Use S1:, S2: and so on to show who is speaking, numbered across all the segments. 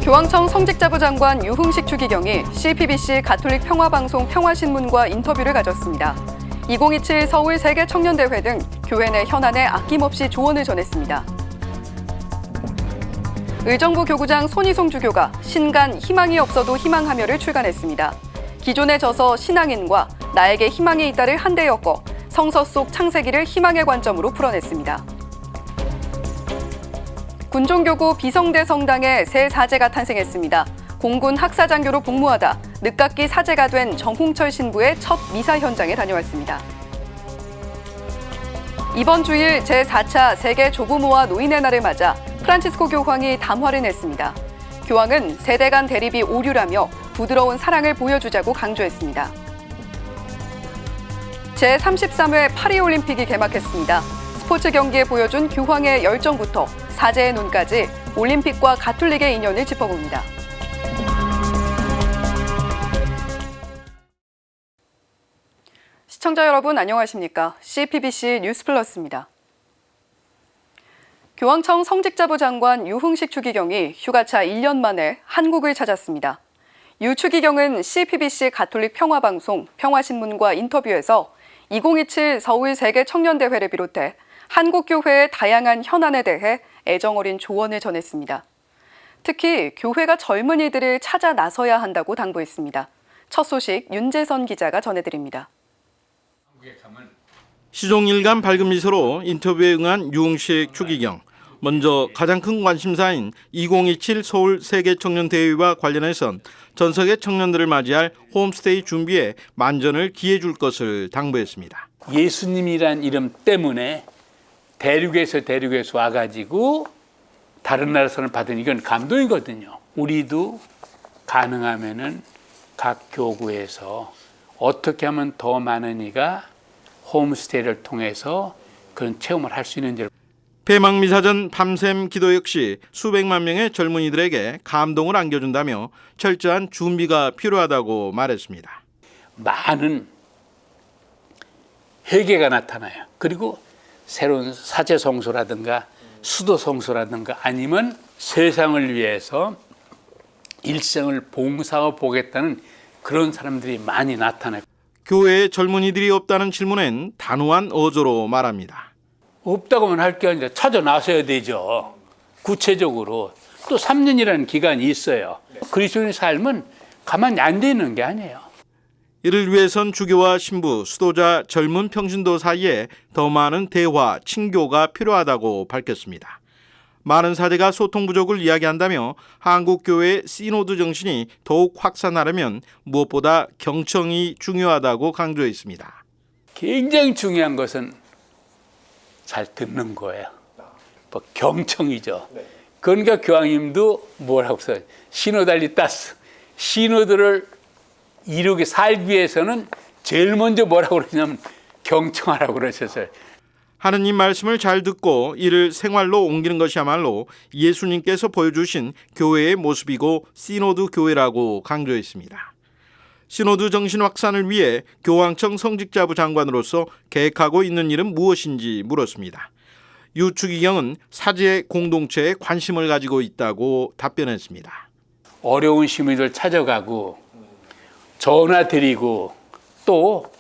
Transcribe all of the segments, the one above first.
S1: 교황청 성직자부 장관 유흥식 추기경이 CPBC 가톨릭 평화방송 평화신문과 인터뷰를 가졌습니다. 2027 서울 세계청년대회 등 교회 내 현안에 아낌없이 조언을 전했습니다. 의정부 교구장 손희송 주교가 신간 희망이 없어도 희망하며를 출간했습니다. 기존에 저서 신앙인과 나에게 희망이 있다를 한데 엮어 성서 속 창세기를 희망의 관점으로 풀어냈습니다. 군종교구 비성대 성당에 새 사제가 탄생했습니다. 공군 학사장교로 복무하다 늦깎이 사제가 된 정홍철 신부의 첫 미사 현장에 다녀왔습니다. 이번 주일 제4차 세계 조부모와 노인의 날을 맞아 프란치스코 교황이 담화를 냈습니다. 교황은 세대 간 대립이 오류라며 부드러운 사랑을 보여주자고 강조했습니다. 제33회 파리올림픽이 개막했습니다. 스포츠 경기에 보여준 교황의 열정부터 사제의 눈까지 올림픽과 가톨릭의 인연을 짚어봅니다. 시청자 여러분 안녕하십니까? CPBC 뉴스플러스입니다. 교황청 성직자부 장관 유흥식 추기경이 휴가차 1년 만에 한국을 찾았습니다. 유 추기경은 CPBC 가톨릭 평화방송 평화신문과 인터뷰에서 2027 서울 세계청년대회를 비롯해 한국교회의 다양한 현안에 대해 애정어린 조언을 전했습니다. 특히 교회가 젊은이들을 찾아 나서야 한다고 당부했습니다. 첫 소식 윤재선 기자가 전해드립니다.
S2: 시종일관 밝은 미소로 인터뷰에 응한 유흥식 추기경. 먼저 가장 큰 관심사인 2027 서울 세계청년대회와 관련해선 전석의 청년들을 맞이할 홈스테이 준비에 만전을 기해 줄 것을 당부했습니다.
S3: 예수님이란 이름 때문에 대륙에서 와가지고 다른 나라에서는 받은 이건 감동이거든요. 우리도 가능하면은 각 교구에서 어떻게 하면 더 많은 이가 홈스테이를 통해서 그런 체험을 할 수 있는지.
S2: 폐막미사전 밤샘 기도 역시 수백만 명의 젊은이들에게 감동을 안겨준다며 철저한 준비가 필요하다고 말했습니다.
S3: 많은 회개가 나타나요. 그리고 새로운 사제 성소라든가 수도 성소라든가 아니면 세상을 위해서 일생을 봉사하고 보겠다는 그런 사람들이 많이 나타나요.
S2: 교회에 젊은이들이 없다는 질문엔 단호한 어조로 말합니다.
S3: 없다고만 할 게 아니라 찾아 나서야 되죠. 구체적으로. 또 3년이라는 기간이 있어요. 그리스도인의 삶은 가만히 앉아 있는 게 아니에요.
S2: 이를 위해선 주교와 신부, 수도자, 젊은 평신도 사이에 더 많은 대화, 친교가 필요하다고 밝혔습니다. 많은 사제가 소통 부족을 이야기한다며 한국교회의 시노드 정신이 더욱 확산하려면 무엇보다 경청이 중요하다고 강조했습니다.
S3: 굉장히 중요한 것은 잘 듣는 거예요. 뭐 경청이죠. 그러니까 교황님도 뭐라고 써요? 시노달리타스. 시노드를 이루게 살기 위해서는 제일 먼저 뭐라고 그러냐면 경청하라고 그러셨어요.
S2: 하느님 말씀을 잘 듣고 이를 생활로 옮기는 것이야말로 예수님께서 보여주신 교회의 모습이고 시노드 교회라고 강조했습니다. 시노드 정신 확산을 위해 교황청 성직자부 장관으로서 계획하고 있는 일은 무엇인지 물었습니다. 유 추기경은 사제 공동체에 관심을 가지고 있다고 답변했습니다.
S3: 어려운 시민들 찾아가고 전화 드리고 또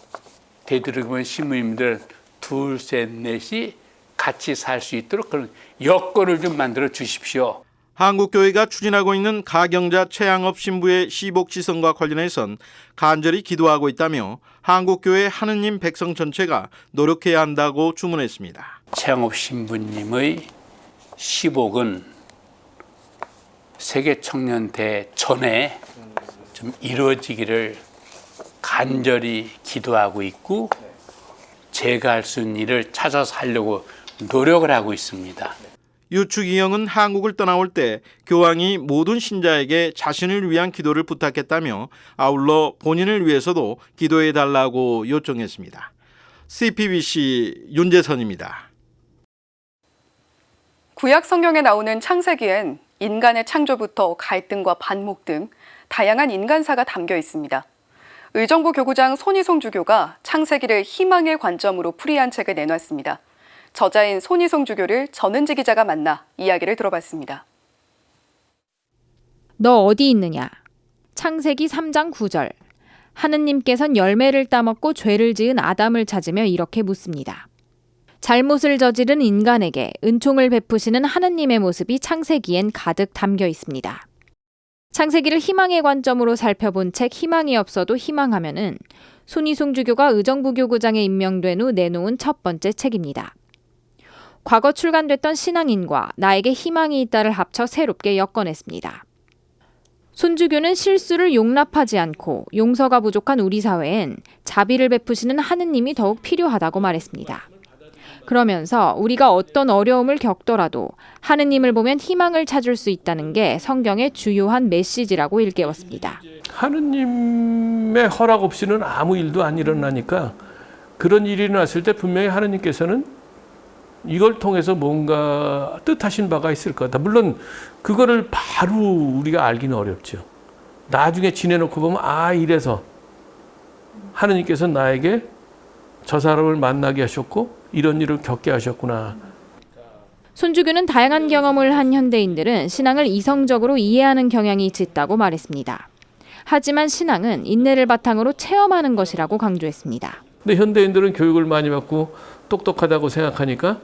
S3: 되도록이면 시민들 둘, 셋, 넷이 같이 살 수 있도록 그런 여건을 좀 만들어 주십시오.
S2: 한국교회가 추진하고 있는 가경자 최양업 신부의 시복지성과 관련해선 간절히 기도하고 있다며 한국교회 하느님 백성 전체가 노력해야 한다고 주문했습니다.
S3: 최양업 신부님의 시복은 세계청년대회 전에 좀 이루어지기를 간절히 기도하고 있고 제가 할 수 있는 일을 찾아서 하려고 노력을 하고 있습니다.
S2: 유 추기경은 한국을 떠나올 때 교황이 모든 신자에게 자신을 위한 기도를 부탁했다며 아울러 본인을 위해서도 기도해달라고 요청했습니다. CPBC 윤재선입니다.
S1: 구약 성경에 나오는 창세기엔 인간의 창조부터 갈등과 반목 등 다양한 인간사가 담겨 있습니다. 의정부 교구장 손희송 주교가 창세기를 희망의 관점으로 풀이한 책을 내놨습니다. 저자인 손희송 주교를 전은지 기자가 만나 이야기를 들어봤습니다.
S4: 너 어디 있느냐? 창세기 3장 9절. 하느님께선 열매를 따먹고 죄를 지은 아담을 찾으며 이렇게 묻습니다. 잘못을 저지른 인간에게 은총을 베푸시는 하느님의 모습이 창세기엔 가득 담겨 있습니다. 창세기를 희망의 관점으로 살펴본 책 희망이 없어도 희망하면은 손희숙 주교가 의정부교구장에 임명된 후 내놓은 첫 번째 책입니다. 과거 출간됐던 신앙인과 나에게 희망이 있다를 합쳐 새롭게 엮어냈습니다. 손 주교는 실수를 용납하지 않고 용서가 부족한 우리 사회엔 자비를 베푸시는 하느님이 더욱 필요하다고 말했습니다. 그러면서 우리가 어떤 어려움을 겪더라도 하느님을 보면 희망을 찾을 수 있다는 게 성경의 주요한 메시지라고 일깨웠습니다.
S5: 하느님의 허락 없이는 아무 일도 안 일어나니까 그런 일이 일어났을 때 분명히 하느님께서는 이걸 통해서 뭔가 뜻하신 바가 있을 거다. 물론 그거를 바로 우리가 알기는 어렵죠. 나중에 지내놓고 보면 이래서 하느님께서 나에게 저 사람을 만나게 하셨고 이런 일을 겪게 하셨구나.
S4: 손주교는 다양한 경험을 한 현대인들은 신앙을 이성적으로 이해하는 경향이 짙다고 말했습니다. 하지만 신앙은 인내를 바탕으로 체험하는 것이라고 강조했습니다.
S5: 근데 현대인들은 교육을 많이 받고 똑똑하다고 생각하니까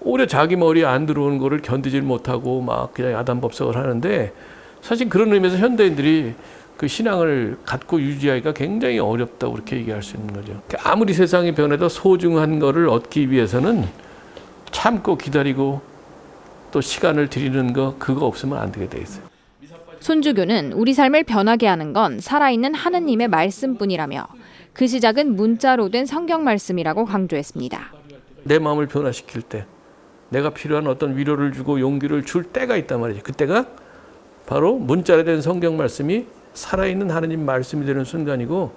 S5: 오히려 자기 머리에 안 들어오는 거를 견디질 못하고 막 그냥 야단법석을 하는데 사실 그런 의미에서 현대인들이 그 신앙을 갖고 유지하기가 굉장히 어렵다고 그렇게 얘기할 수 있는 거죠. 아무리 세상이 변해도 소중한 거를 얻기 위해서는 참고 기다리고 또 시간을 들이는 거 그거 없으면 안 되게 돼 있어요.
S4: 손주교는 우리 삶을 변하게 하는 건 살아있는 하느님의 말씀뿐이라며 그 시작은 문자로 된 성경 말씀이라고 강조했습니다.
S5: 내 마음을 변화시킬 때 내가 필요한 어떤 위로를 주고 용기를 줄 때가 있단 말이죠. 그때가 바로 문자로 된 성경 말씀이 살아있는 하느님 말씀이 되는 순간이고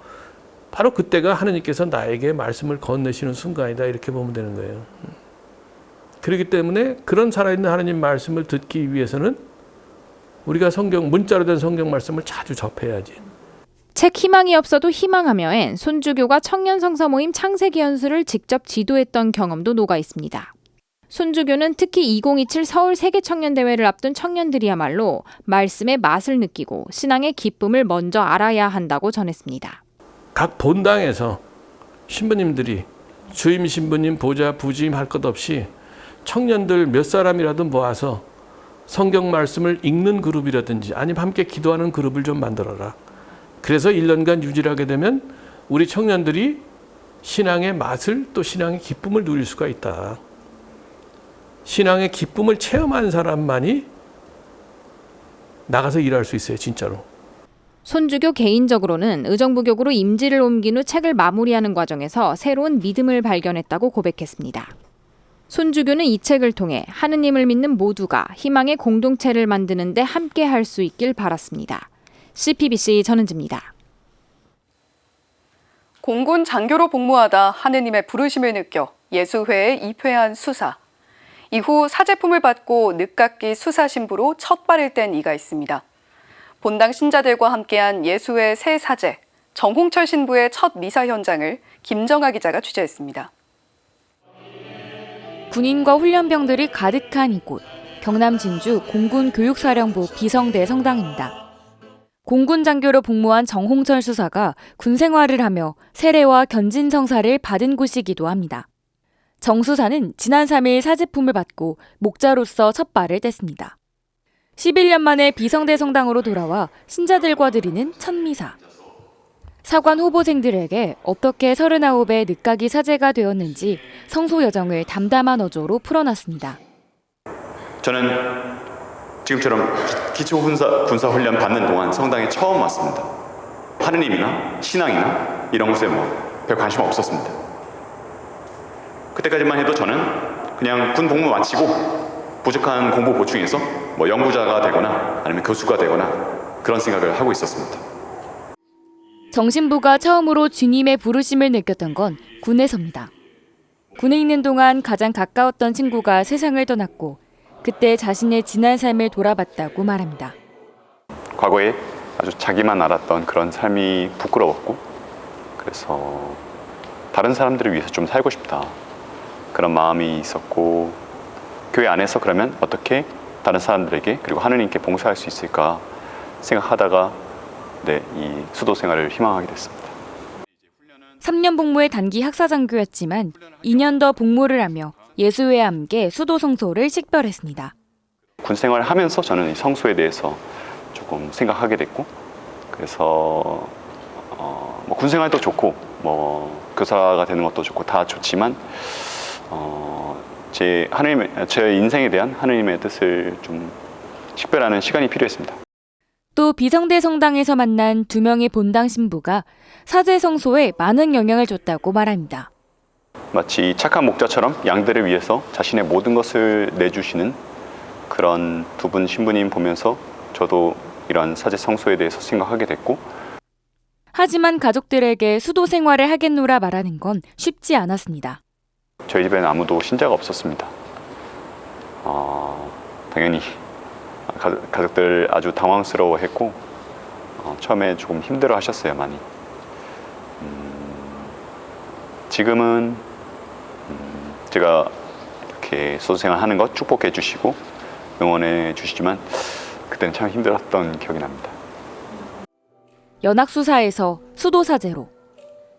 S5: 바로 그때가 하느님께서 나에게 말씀을 건네시는 순간이다 이렇게 보면 되는 거예요. 그렇기 때문에 그런 살아있는 하느님 말씀을 듣기 위해서는 우리가 문자로 된 성경 말씀을 자주 접해야지.
S4: 책 희망이 없어도 희망하며엔 손주교가 청년 성서 모임 창세기 연수를 직접 지도했던 경험도 녹아 있습니다. 손주교는 특히 2027 서울 세계청년대회를 앞둔 청년들이야말로 말씀의 맛을 느끼고 신앙의 기쁨을 먼저 알아야 한다고 전했습니다.
S5: 각 본당에서 신부님들이 주임 신부님, 보좌, 부주임 할 것 없이 청년들 몇 사람이라도 모아서 성경 말씀을 읽는 그룹이라든지 아니면 함께 기도하는 그룹을 좀 만들어라. 그래서 1년간 유지하게 되면 우리 청년들이 신앙의 맛을 또 신앙의 기쁨을 누릴 수가 있다. 신앙의 기쁨을 체험한 사람만이 나가서 일할 수 있어요, 진짜로.
S4: 손주교 개인적으로는 의정부교구로 임지를 옮긴 후 책을 마무리하는 과정에서 새로운 믿음을 발견했다고 고백했습니다. 손주교는 이 책을 통해 하느님을 믿는 모두가 희망의 공동체를 만드는 데 함께 할 수 있길 바랐습니다. CPBC 전은지입니다.
S1: 공군 장교로 복무하다 하느님의 부르심을 느껴 예수회에 입회한 수사. 이후 사제품을 받고 늦깎이 수사 신부로 첫 발을 뗀 이가 있습니다. 본당 신자들과 함께한 예수회 새 사제, 정홍철 신부의 첫 미사 현장을 김정아 기자가 취재했습니다.
S6: 군인과 훈련병들이 가득한 이곳, 경남 진주 공군 교육사령부 비성대 성당입니다. 공군 장교로 복무한 정홍철 수사가 군 생활을 하며 세례와 견진 성사를 받은 곳이기도 합니다. 정 수사는 지난 3일 사제품을 받고 목자로서 첫 발을 뗐습니다. 11년 만에 비성대 성당으로 돌아와 신자들과 드리는 첫 미사. 사관 후보생들에게 어떻게 39배 늦가기 사제가 되었는지 성소 여정을 담담한 어조로 풀어놨습니다.
S7: 저는 지금처럼 기초 군사 훈련 받는 동안 성당에 처음 왔습니다. 하느님이나 신앙이나 이런 것에 별 관심 없었습니다. 그때까지만 해도 저는 그냥 군 복무 마치고 부족한 공부 보충해서 연구자가 되거나 아니면 교수가 되거나 그런 생각을 하고 있었습니다.
S6: 정신부가 처음으로 주님의 부르심을 느꼈던 건 군에서입니다. 군에 있는 동안 가장 가까웠던 친구가 세상을 떠났고 그때 자신의 지난 삶을 돌아봤다고 말합니다.
S7: 과거에 아주 자기만 알았던 그런 삶이 부끄러웠고 그래서 다른 사람들을 위해서 좀 살고 싶다. 그런 마음이 있었고 교회 안에서 그러면 어떻게 다른 사람들에게 그리고 하느님께 봉사할 수 있을까 생각하다가 이 수도 생활을 희망하게 됐습니다.
S6: 3년 복무의 단기 학사장교였지만 2년 더 복무를 하며 예수회와 함께 수도 성소를 식별했습니다.
S7: 군 생활을 하면서 저는 이 성소에 대해서 조금 생각하게 됐고, 그래서 군 생활도 좋고 교사가 되는 것도 좋고 다 좋지만 제 인생에 대한 하느님의 뜻을 좀 식별하는 시간이 필요했습니다.
S6: 또 비성대 성당에서 만난 2명의 본당 신부가 사제 성소에 많은 영향을 줬다고 말합니다.
S7: 마치 착한 목자처럼 양들을 위해서 자신의 모든 것을 내주시는 그런 두 분 신부님 보면서 저도 이런 사제 성소에 대해서 생각하게 됐고,
S6: 하지만 가족들에게 수도 생활을 하겠노라 말하는 건 쉽지 않았습니다.
S7: 저희 집에는 아무도 신자가 없었습니다. 당연히 가족들 아주 당황스러워했고 처음에 조금 힘들어 하셨어요, 많이. 지금은 제가 이렇게 소수생활 하는 것 축복해 주시고 응원해 주시지만 그때는 참 힘들었던 기억이 납니다.
S6: 연합수사에서 수도사제로.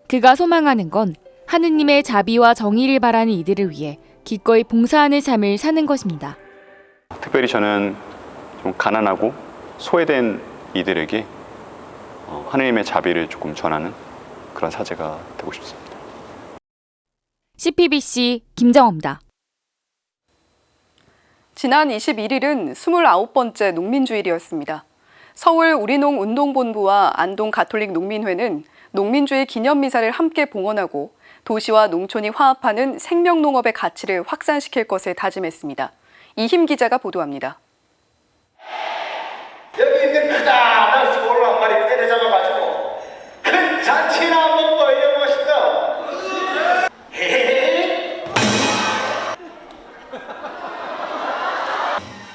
S6: 그가 소망하는 건 하느님의 자비와 정의를 바라는 이들을 위해 기꺼이 봉사하는 삶을 사는 것입니다.
S7: 특별히 저는 좀 가난하고 소외된 이들에게 하느님의 자비를 조금 전하는 그런 사제가 되고 싶습니다.
S6: CPBC 김정호입니다.
S1: 지난 21일은 29번째 농민주일이었습니다. 서울 우리농 운동본부와 안동 가톨릭 농민회는 농민주일 기념미사를 함께 봉헌하고 도시와 농촌이 화합하는 생명농업의 가치를 확산시킬 것을 다짐했습니다. 이힘 기자가 보도합니다.
S8: 여기 있는 크다란 소를 한 마리 때려잡아가지고 큰 잔치나 한번 벌려봅시다.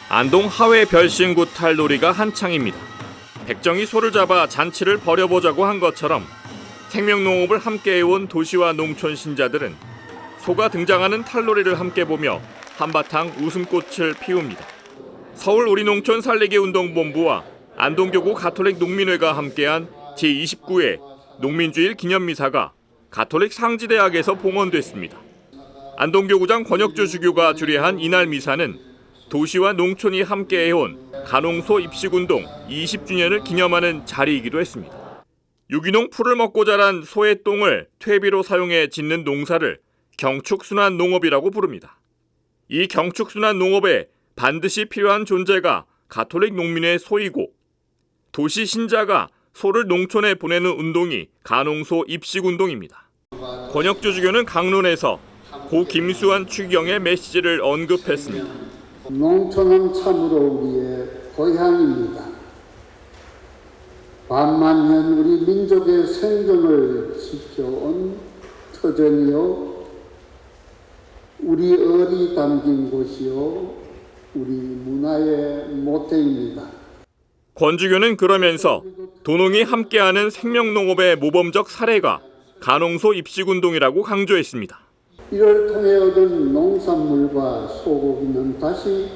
S9: 안동 하회 별신구 탈놀이가 한창입니다. 백정이 소를 잡아 잔치를 벌여보자고 한 것처럼 생명농업을 함께 해온 도시와 농촌 신자들은 소가 등장하는 탈놀이를 함께 보며 한바탕 웃음꽃을 피웁니다. 서울 우리농촌 살리기 운동본부와 안동교구 가톨릭 농민회가 함께한 제29회 농민주일 기념미사가 가톨릭 상지대학에서 봉헌됐습니다. 안동교구장 권혁주 주교가 주례한 이날 미사는 도시와 농촌이 함께해온 간홍소 입식운동 20주년을 기념하는 자리이기도 했습니다. 유기농 풀을 먹고 자란 소의 똥을 퇴비로 사용해 짓는 농사를 경축순환 농업이라고 부릅니다. 이 경축순환 농업에 반드시 필요한 존재가 가톨릭 농민의 소이고 도시 신자가 소를 농촌에 보내는 운동이 간홍소 입식운동입니다. 권혁주 주교는 강론에서 고 김수환 추기경의 메시지를 언급했습니다.
S10: 농촌은 참으로 우리의 고향입니다. 반만년 우리 민족의 생존을 지켜온 터전이요, 우리 얼이 담긴 곳이요, 우리 문화의 모태입니다.
S9: 권 주교는 그러면서 도농이 함께하는 생명농업의 모범적 사례가 간홍소 입식운동이라고 강조했습니다.
S10: 이를 통해 얻은 농산물과 소고기는 다시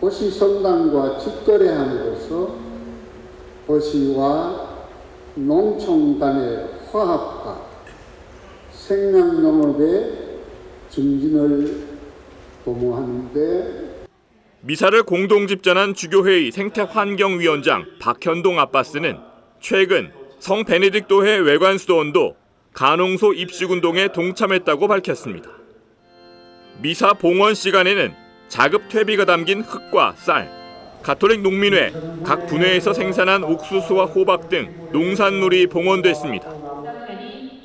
S10: 도시 성당과 직거래함으로써 도시와 농촌 간의 화합과 생명농업의 증진을 도모하는 데
S9: 미사를 공동 집전한 주교회의 생태환경위원장 박현동 아빠스는 최근 성 베네딕토회 외관수도원도 간홍소 입식운동에 동참했다고 밝혔습니다. 미사 봉헌 시간에는 자급 퇴비가 담긴 흙과 쌀, 가톨릭 농민회, 각 분회에서 생산한 옥수수와 호박 등 농산물이 봉헌됐습니다.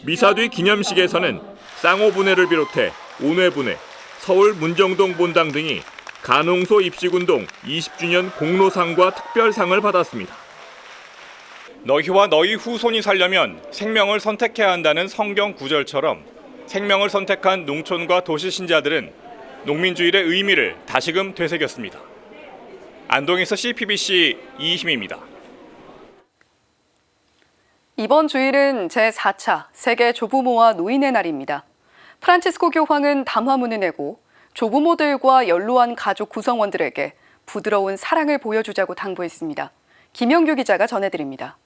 S9: 미사 뒤 기념식에서는 쌍호분회를 비롯해 온회분회, 서울 문정동 본당 등이 간홍소 입식운동 20주년 공로상과 특별상을 받았습니다. 너희와 너희 후손이 살려면 생명을 선택해야 한다는 성경 구절처럼 생명을 선택한 농촌과 도시 신자들은 농민주일의 의미를 다시금 되새겼습니다. 안동에서 CPBC 이희심입니다.
S1: 이번 주일은 제4차 세계 조부모와 노인의 날입니다. 프란치스코 교황은 담화문을 내고 조부모들과 연로한 가족 구성원들에게 부드러운 사랑을 보여주자고 당부했습니다. 김영규 기자가 전해드립니다.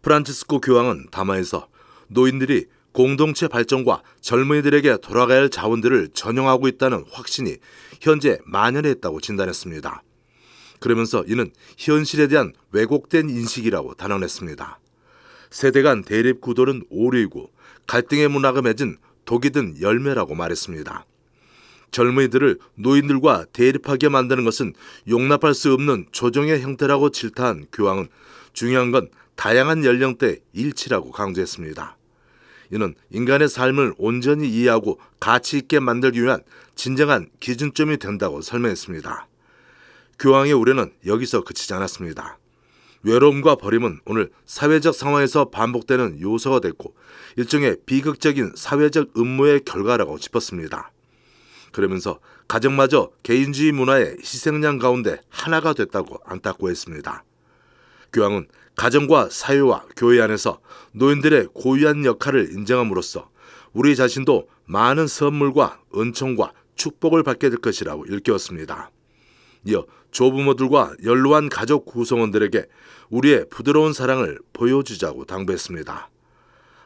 S11: 프란치스코 교황은 담화에서 노인들이 공동체 발전과 젊은이들에게 돌아가야 할 자원들을 전용하고 있다는 확신이 현재 만연했다고 진단했습니다. 그러면서 이는 현실에 대한 왜곡된 인식이라고 단언했습니다. 세대 간 대립 구도는 오류이고 갈등의 문화가 맺은 독이 든 열매라고 말했습니다. 젊은이들을 노인들과 대립하게 만드는 것은 용납할 수 없는 조정의 형태라고 질타한 교황은 중요한 건 다양한 연령대 일치라고 강조했습니다. 이는 인간의 삶을 온전히 이해하고 가치 있게 만들기 위한 진정한 기준점이 된다고 설명했습니다. 교황의 우려는 여기서 그치지 않았습니다. 외로움과 버림은 오늘 사회적 상황에서 반복되는 요소가 됐고 일종의 비극적인 사회적 음모의 결과라고 짚었습니다. 그러면서 가정마저 개인주의 문화의 희생양 가운데 하나가 됐다고 안타까워했습니다. 교황은 가정과 사회와 교회 안에서 노인들의 고유한 역할을 인정함으로써 우리 자신도 많은 선물과 은총과 축복을 받게 될 것이라고 일깨웠습니다. 이어 조부모들과 연로한 가족 구성원들에게 우리의 부드러운 사랑을 보여주자고 당부했습니다.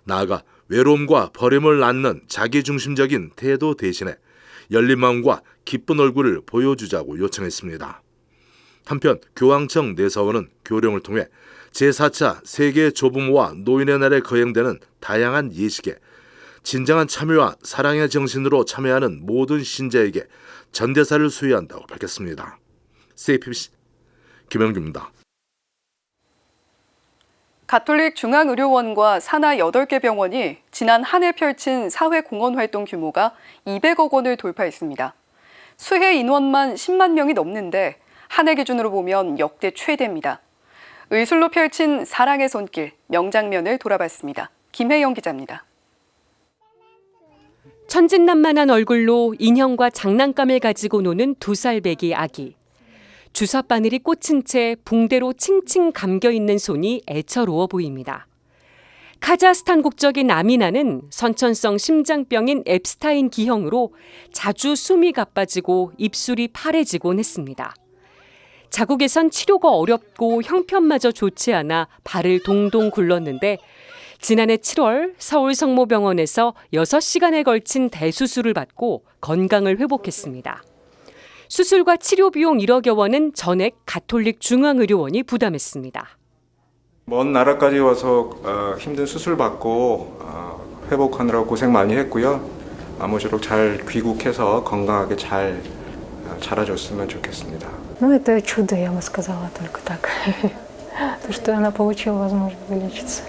S11: 나아가 외로움과 버림을 낳는 자기중심적인 태도 대신에 열린 마음과 기쁜 얼굴을 보여주자고 요청했습니다. 한편 교황청 내사원은 교령을 통해 제4차 세계 조부모와 노인의 날에 거행되는 다양한 예식에 진정한 참여와 사랑의 정신으로 참여하는 모든 신자에게 전대사를 수여한다고 밝혔습니다. CPBC 김영규입니다.
S1: 가톨릭 중앙의료원과 산하 8개 병원이 지난 한 해 펼친 사회공헌활동 규모가 200억 원을 돌파했습니다. 수혜 인원만 10만 명이 넘는데 한 해 기준으로 보면 역대 최대입니다. 의술로 펼친 사랑의 손길, 명장면을 돌아봤습니다. 김혜영 기자입니다.
S12: 천진난만한 얼굴로 인형과 장난감을 가지고 노는 2살배기 아기. 주사바늘이 꽂힌 채 붕대로 칭칭 감겨있는 손이 애처로워 보입니다. 카자흐스탄 국적인 아미나는 선천성 심장병인 엡스타인 기형으로 자주 숨이 가빠지고 입술이 파래지곤 했습니다. 자국에선 치료가 어렵고 형편마저 좋지 않아 발을 동동 굴렀는데 지난해 7월 서울 성모병원에서 6시간에 걸친 대수술을 받고 건강을 회복했습니다. 수술과 치료 비용 1억여 원은 전액 가톨릭 중앙의료원이 부담했습니다.
S13: 먼 나라까지 와서 힘든 수술 받고 회복하느라 고생 많이 했고요. 아무쪼록 잘 귀국해서 건강하게 잘 자라줬으면 좋겠습니다.
S14: Ну, это чудо, я бы сказала только так. То, что она получила возможность вылечиться.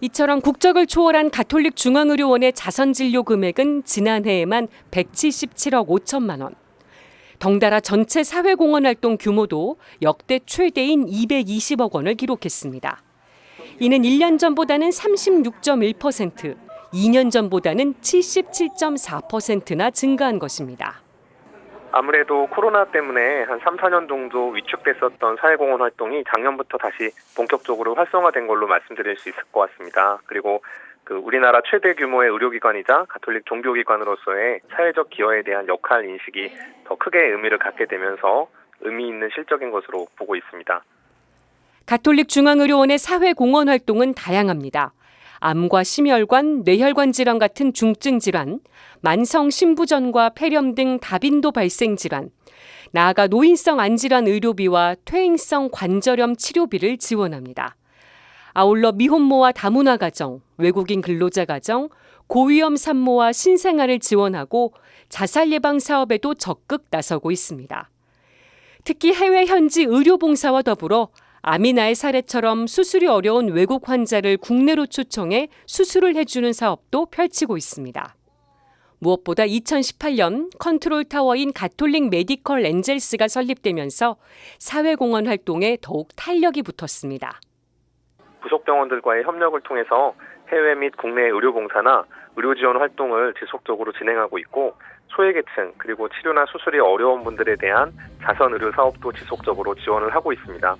S12: 이처럼 국적을 초월한 가톨릭 중앙의료원의 자선진료 금액은 지난해에만 177억 5천만 원. 덩달아 전체 사회공헌활동 규모도 역대 최대인 220억 원을 기록했습니다. 이는 1년 전보다는 36.1%, 2년 전보다는 77.4%나 증가한 것입니다.
S15: 아무래도 코로나 때문에 한 3, 4년 정도 위축됐었던 사회공헌 활동이 작년부터 다시 본격적으로 활성화된 걸로 말씀드릴 수 있을 것 같습니다. 그리고 우리나라 최대 규모의 의료기관이자 가톨릭 종교기관으로서의 사회적 기여에 대한 역할 인식이 더 크게 의미를 갖게 되면서 의미 있는 실적인 것으로 보고 있습니다.
S12: 가톨릭 중앙의료원의 사회공헌 활동은 다양합니다. 암과 심혈관, 뇌혈관 질환 같은 중증 질환, 만성 신부전과 폐렴 등 다빈도 발생 질환, 나아가 노인성 안질환 의료비와 퇴행성 관절염 치료비를 지원합니다. 아울러 미혼모와 다문화 가정, 외국인 근로자 가정, 고위험 산모와 신생아를 지원하고 자살 예방 사업에도 적극 나서고 있습니다. 특히 해외 현지 의료봉사와 더불어 아미나의 사례처럼 수술이 어려운 외국 환자를 국내로 초청해 수술을 해주는 사업도 펼치고 있습니다. 무엇보다 2018년 컨트롤 타워인 가톨릭 메디컬 엔젤스가 설립되면서 사회공헌 활동에 더욱 탄력이 붙었습니다.
S15: 부속병원들과의 협력을 통해서 해외 및 국내 의료봉사나 의료지원 활동을 지속적으로 진행하고 있고 소외계층 그리고 치료나 수술이 어려운 분들에 대한 자선의료 사업도 지속적으로 지원을 하고 있습니다.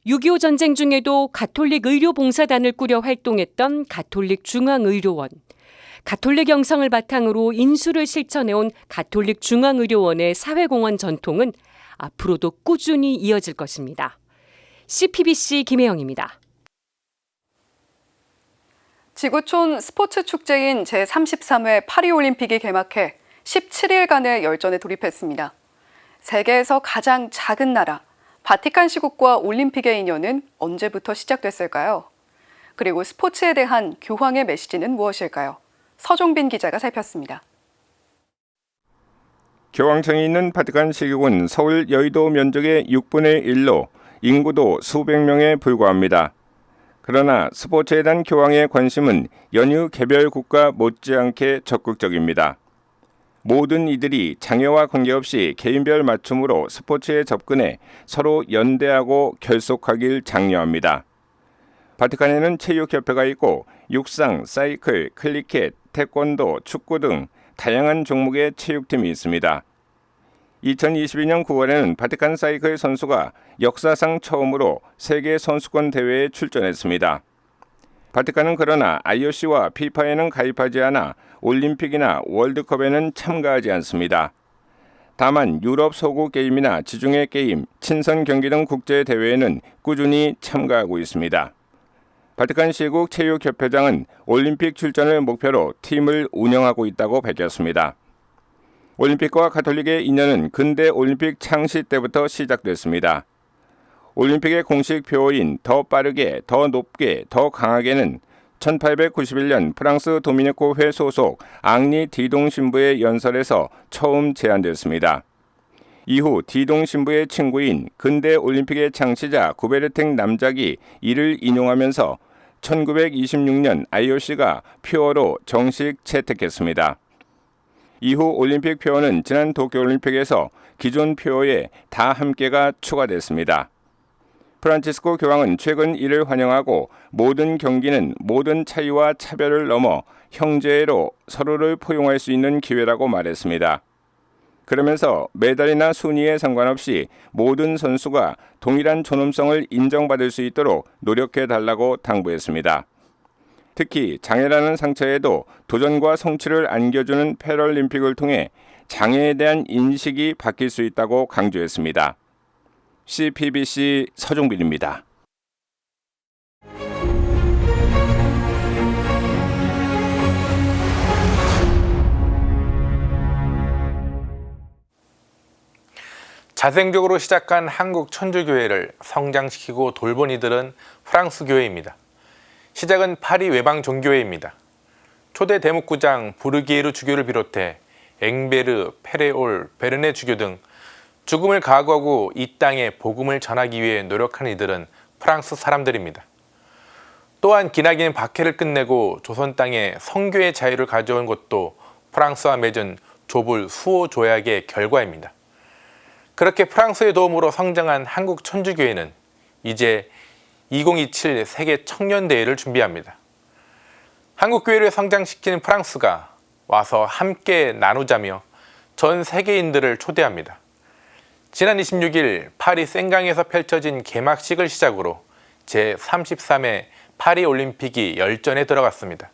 S12: 6.25 전쟁 중에도 가톨릭 의료봉사단을 꾸려 활동했던 가톨릭 중앙의료원. 가톨릭 영성을 바탕으로 인수를 실천해온 가톨릭 중앙의료원의 사회공헌 전통은 앞으로도 꾸준히 이어질 것입니다. CPBC 김혜영입니다.
S1: 지구촌 스포츠 축제인 제33회 파리올림픽이 개막해 17일간의 열전에 돌입했습니다. 세계에서 가장 작은 나라, 바티칸 시국과 올림픽의 인연은 언제부터 시작됐을까요? 그리고 스포츠에 대한 교황의 메시지는 무엇일까요? 서종빈 기자가 살폈습니다.
S16: 교황청이 있는 바티칸 시국은 서울 여의도 면적의 6분의 1로 인구도 수백 명에 불과합니다. 그러나 스포츠에 대한 교황의 관심은 연휴 개별 국가 못지않게 적극적입니다. 모든 이들이 장애와 관계없이 개인별 맞춤으로 스포츠에 접근해 서로 연대하고 결속하길 장려합니다. 바티칸에는 체육협회가 있고 육상, 사이클, 클리켓, 태권도, 축구 등 다양한 종목의 체육팀이 있습니다. 2022년 9월에는 바티칸 사이클 선수가 역사상 처음으로 세계 선수권 대회에 출전했습니다. 바티칸은 그러나 IOC와 피파에는 가입하지 않아 올림픽이나 월드컵에는 참가하지 않습니다. 다만 유럽 소국 게임이나 지중해 게임, 친선 경기 등 국제 대회에는 꾸준히 참가하고 있습니다. 바티칸 시국 체육협회장은 올림픽 출전을 목표로 팀을 운영하고 있다고 밝혔습니다. 올림픽과 가톨릭의 인연은 근대 올림픽 창시 때부터 시작됐습니다. 올림픽의 공식 표어인 더 빠르게, 더 높게, 더 강하게는 1891년 프랑스 도미니코회 소속 앙리 디동 신부의 연설에서 처음 제안됐습니다. 이후 디동 신부의 친구인 근대 올림픽의 창시자 구베르탱 남작이 이를 인용하면서 1926년 IOC가 표어로 정식 채택했습니다. 이후 올림픽 표어는 지난 도쿄올림픽에서 기존 표어에 다 함께가 추가됐습니다. 프란치스코 교황은 최근 이를 환영하고 모든 경기는 모든 차이와 차별을 넘어 형제로 서로를 포용할 수 있는 기회라고 말했습니다. 그러면서 메달이나 순위에 상관없이 모든 선수가 동일한 존엄성을 인정받을 수 있도록 노력해달라고 당부했습니다. 특히 장애라는 상처에도 도전과 성취를 안겨주는 패럴림픽을 통해 장애에 대한 인식이 바뀔 수 있다고 강조했습니다. CPBC 서종빈입니다.
S17: 자생적으로 시작한 한국 천주교회를 성장시키고 돌본 이들은 프랑스 교회입니다. 시작은 파리 외방 종교회입니다. 초대 대목구장 부르기에르 주교를 비롯해 앵베르, 페레올, 베르네 주교 등 죽음을 각오하고 이 땅에 복음을 전하기 위해 노력한 이들은 프랑스 사람들입니다. 또한 기나긴 박해를 끝내고 조선 땅에 성교의 자유를 가져온 것도 프랑스와 맺은 좁을 수호 조약의 결과입니다. 그렇게 프랑스의 도움으로 성장한 한국 천주교회는 이제 2027 세계 청년대회를 준비합니다. 한국교회를 성장시키는 프랑스가 와서 함께 나누자며 전 세계인들을 초대합니다. 지난 26일 파리 생강에서 펼쳐진 개막식을 시작으로 제33회 파리올림픽이 열전에 들어갔습니다.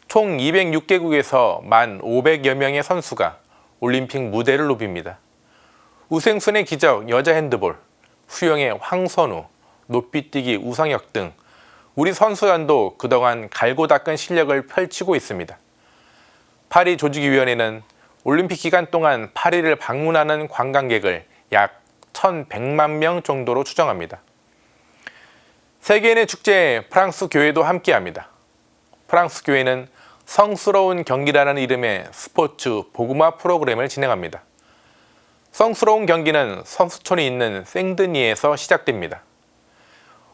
S17: 총 206개국에서 1,500여 명의 선수가 올림픽 무대를 누빕니다. 우생순의 기적 여자 핸드볼, 수영의 황선우, 높이뛰기 우상혁 등 우리 선수단도 그동안 갈고 닦은 실력을 펼치고 있습니다. 파리 조직위원회는 올림픽 기간 동안 파리를 방문하는 관광객을 약 1,100만 명 정도로 추정합니다. 세계인의 축제에 프랑스 교회도 함께합니다. 프랑스 교회는 성스러운 경기라는 이름의 스포츠 복음화 프로그램을 진행합니다. 성스러운 경기는 선수촌이 있는 생드니에서 시작됩니다.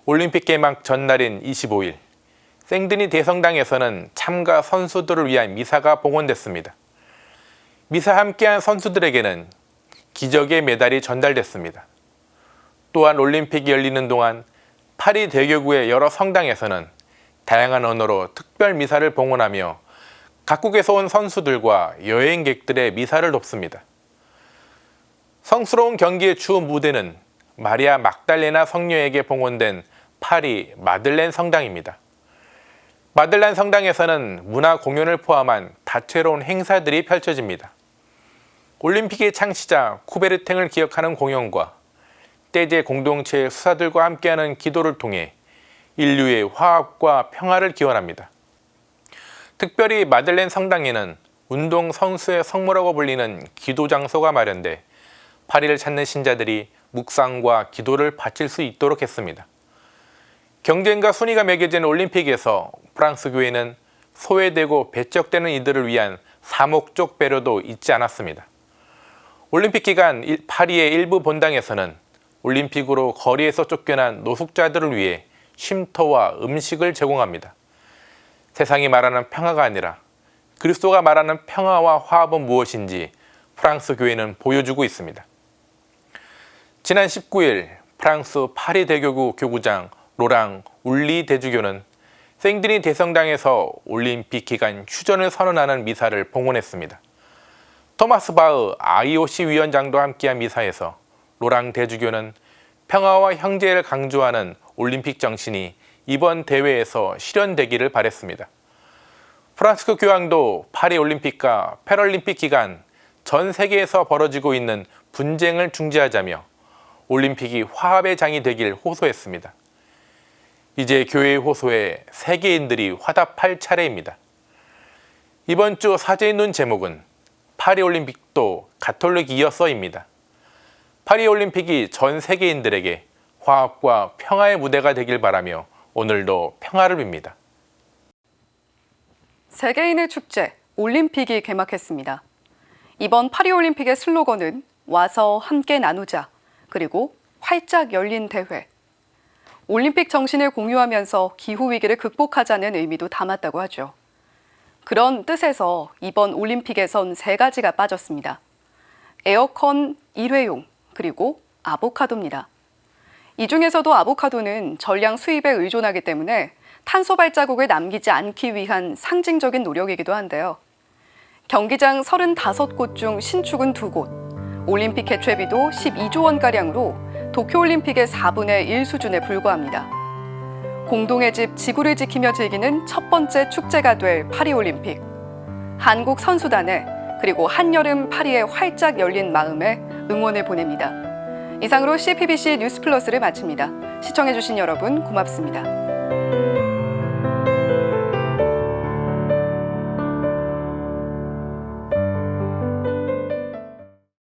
S17: 올림픽 개막 전날인 25일, 생드니 대성당에서는 참가 선수들을 위한 미사가 봉헌됐습니다. 미사 함께한 선수들에게는 기적의 메달이 전달됐습니다. 또한 올림픽이 열리는 동안 파리 대교구의 여러 성당에서는 다양한 언어로 특별 미사를 봉헌하며 각국에서 온 선수들과 여행객들의 미사를 돕습니다. 성스러운 경기의 주 무대는 마리아 막달레나 성녀에게 봉헌된 파리 마들렌 성당입니다. 마들란 성당에서는 문화 공연을 포함한 다채로운 행사들이 펼쳐집니다. 올림픽의 창시자 쿠베르탱을 기억하는 공연과 떼제 공동체의 수사들과 함께하는 기도를 통해 인류의 화합과 평화를 기원합니다. 특별히 마들렌 성당에는 운동 선수의 성모라고 불리는 기도 장소가 마련돼 파리를 찾는 신자들이 묵상과 기도를 바칠 수 있도록 했습니다. 경쟁과 순위가 매겨진 올림픽에서 프랑스 교회는 소외되고 배척되는 이들을 위한 사목적 배려도 잊지 않았습니다. 올림픽 기간 파리의 일부 본당에서는 올림픽으로 거리에서 쫓겨난 노숙자들을 위해 쉼터와 음식을 제공합니다. 세상이 말하는 평화가 아니라 그리스도가 말하는 평화와 화합은 무엇인지 프랑스 교회는 보여주고 있습니다. 지난 19일 프랑스 파리 대교구 교구장 로랑 울리 대주교는 생드니 대성당에서 올림픽 기간 휴전을 선언하는 미사를 봉헌했습니다. 토마스 바흐 IOC 위원장도 함께한 미사에서 로랑 대주교는 평화와 형제를 강조하는 올림픽 정신이 이번 대회에서 실현되기를 바랬습니다. 프란치스코 교황도 파리 올림픽과 패럴림픽 기간 전 세계에서 벌어지고 있는 분쟁을 중지하자며 올림픽이 화합의 장이 되길 호소했습니다. 이제 교회의 호소에 세계인들이 화답할 차례입니다. 이번 주 사제의 눈 제목은 파리올림픽도 가톨릭이었어입니다. 파리올림픽이 전 세계인들에게 화합과 평화의 무대가 되길 바라며 오늘도 평화를 빕니다.
S1: 세계인의 축제 올림픽이 개막했습니다. 이번 파리올림픽의 슬로건은 와서 함께 나누자, 그리고 활짝 열린 대회. 올림픽 정신을 공유하면서 기후위기를 극복하자는 의미도 담았다고 하죠. 그런 뜻에서 이번 올림픽에선 3가지가 빠졌습니다. 에어컨, 일회용, 그리고 아보카도입니다. 이 중에서도 아보카도는 전량 수입에 의존하기 때문에 탄소 발자국을 남기지 않기 위한 상징적인 노력이기도 한데요. 경기장 35곳 중 신축은 2곳, 올림픽 개최비도 12조 원가량으로 도쿄올림픽의 4분의 1 수준에 불과합니다. 공동의 집 지구를 지키며 즐기는 첫 번째 축제가 될 파리올림픽. 한국 선수단에 그리고 한여름 파리의 활짝 열린 마음에 응원을 보냅니다. 이상으로 CPBC 뉴스 플러스를 마칩니다. 시청해주신 여러분 고맙습니다.